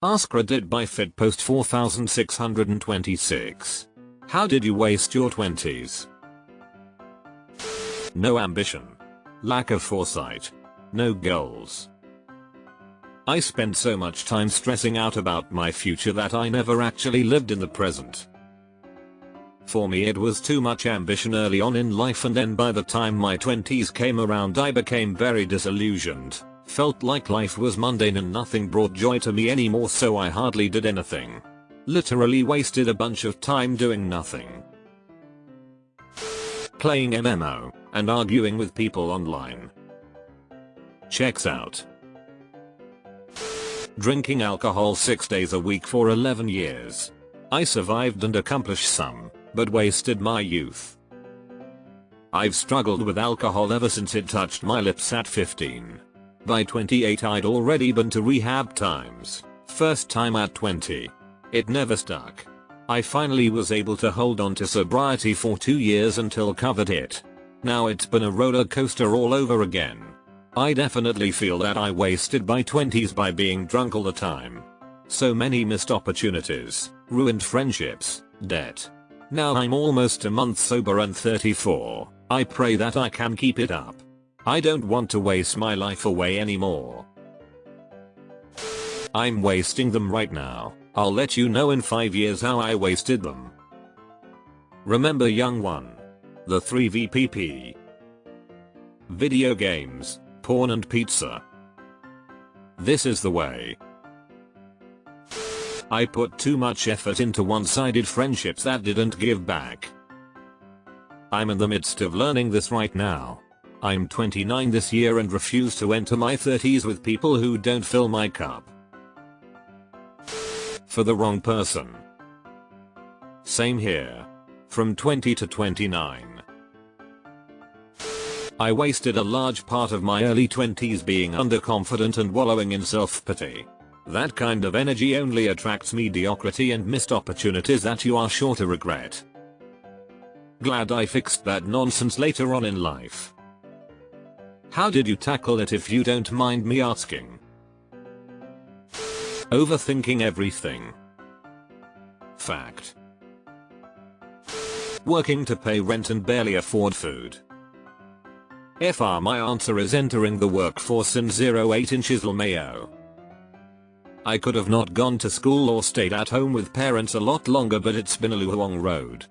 AskReddit by Fitpost 4626. How did you waste your 20s? No ambition. Lack of foresight. No goals. I spent so much time stressing out about my future that I never actually lived in the present. For me it was too much ambition early on in life, and then by the time my 20s came around I became very disillusioned. Felt like life was mundane and nothing brought joy to me anymore, so I hardly did anything. Literally wasted a bunch of time doing nothing. Playing MMO and arguing with people online. Checks out. Drinking alcohol 6 days a week for 11 years. I survived and accomplished some, but wasted my youth. I've struggled with alcohol ever since it touched my lips at 15. By 28 I'd already been to rehab times. First time at 20. It never stuck. I finally was able to hold on to sobriety for 2 years until COVID hit. Now it's been a roller coaster all over again. I definitely feel that I wasted my 20s by being drunk all the time. So many missed opportunities, ruined friendships, debt. Now I'm almost a month sober and 34. I pray that I can keep it up. I don't want to waste my life away anymore. I'm wasting them right now. I'll let you know in 5 years how I wasted them. Remember young one. The 3VPP. Video games, porn and pizza. This is the way. I put too much effort into one-sided friendships that didn't give back. I'm in the midst of learning this right now. I'm 29 this year and refuse to enter my 30s with people who don't fill my cup. For the wrong person. Same here. From 20 to 29. I wasted a large part of my early 20s being underconfident and wallowing in self-pity. That kind of energy only attracts mediocrity and missed opportunities that you are sure to regret. Glad I fixed that nonsense later on in life. How did you tackle it, if you don't mind me asking? Overthinking everything. Fact. Working to pay rent and barely afford food. My answer is entering the workforce in 08 inches LMAO. I could have not gone to school or stayed at home with parents a lot longer, but it's been a long road.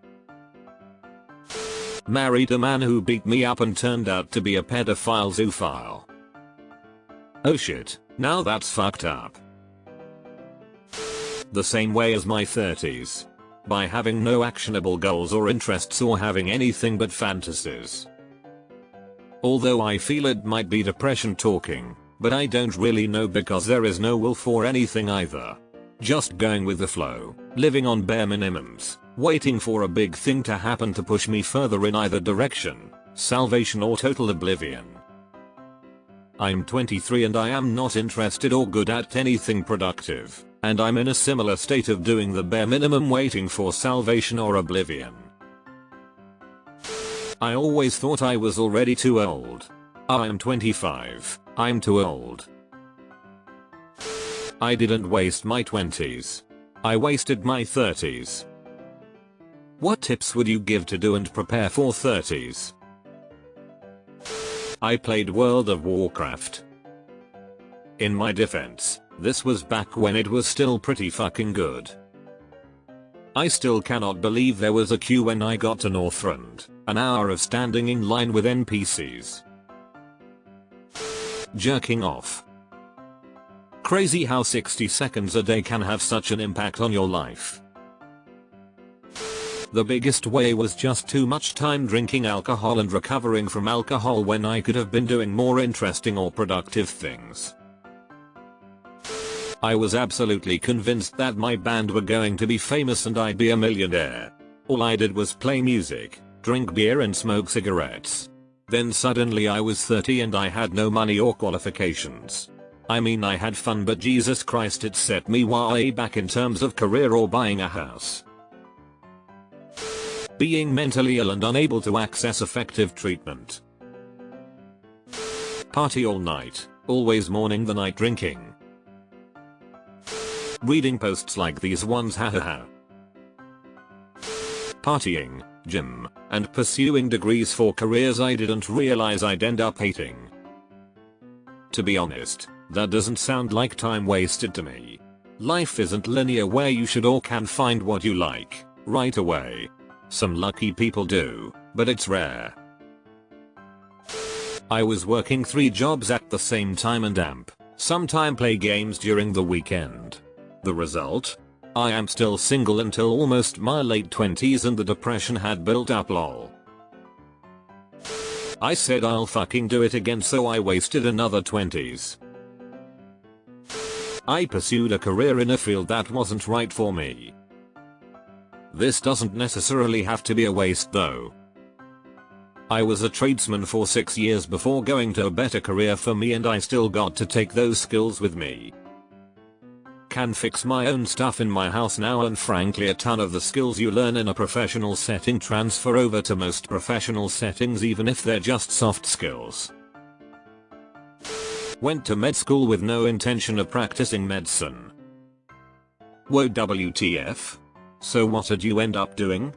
Married a man who beat me up and turned out to be a pedophile zoophile. Oh shit, now that's fucked up. The same way as my 30s. By having no actionable goals or interests or having anything but fantasies. Although I feel it might be depression talking, but I don't really know because there is no will for anything either. Just going with the flow, living on bare minimums, waiting for a big thing to happen to push me further in either direction, salvation or total oblivion. I'm 23 and I am not interested or good at anything productive, and I'm in a similar state of doing the bare minimum, waiting for salvation or oblivion. I always thought I was already too old. I'm 25, I'm too old. I didn't waste my 20s. I wasted my 30s. What tips would you give to do and prepare for 30s? I played World of Warcraft. In my defense, this was back when it was still pretty fucking good. I still cannot believe there was a queue when I got to Northrend, an hour of standing in line with NPCs. Jerking off. Crazy how 60 seconds a day can have such an impact on your life. The biggest way was just too much time drinking alcohol and recovering from alcohol when I could have been doing more interesting or productive things. I was absolutely convinced that my band were going to be famous and I'd be a millionaire. All I did was play music, drink beer and smoke cigarettes. Then suddenly I was 30 and I had no money or qualifications. I mean, I had fun, but Jesus Christ, it set me way back in terms of career or buying a house. Being mentally ill and unable to access effective treatment. Party all night, always mourning the night drinking. Reading posts like these ones, hahaha. Partying, gym, and pursuing degrees for careers I didn't realize I'd end up hating. To be honest, that doesn't sound like time wasted to me. Life isn't linear where you should or can find what you like right away. Some lucky people do, but it's rare. I was working 3 jobs at the same time and sometime play games during the weekend. The result? I am still single until almost my late 20s and the depression had built up, lol. I said I'll fucking do it again, so I wasted another 20s. I pursued a career in a field that wasn't right for me. This doesn't necessarily have to be a waste though. I was a tradesman for 6 years before going to a better career for me, and I still got to take those skills with me. Can fix my own stuff in my house now, and frankly a ton of the skills you learn in a professional setting transfer over to most professional settings even if they're just soft skills. Went to med school with no intention of practicing medicine. Whoa, WTF? So what did you end up doing?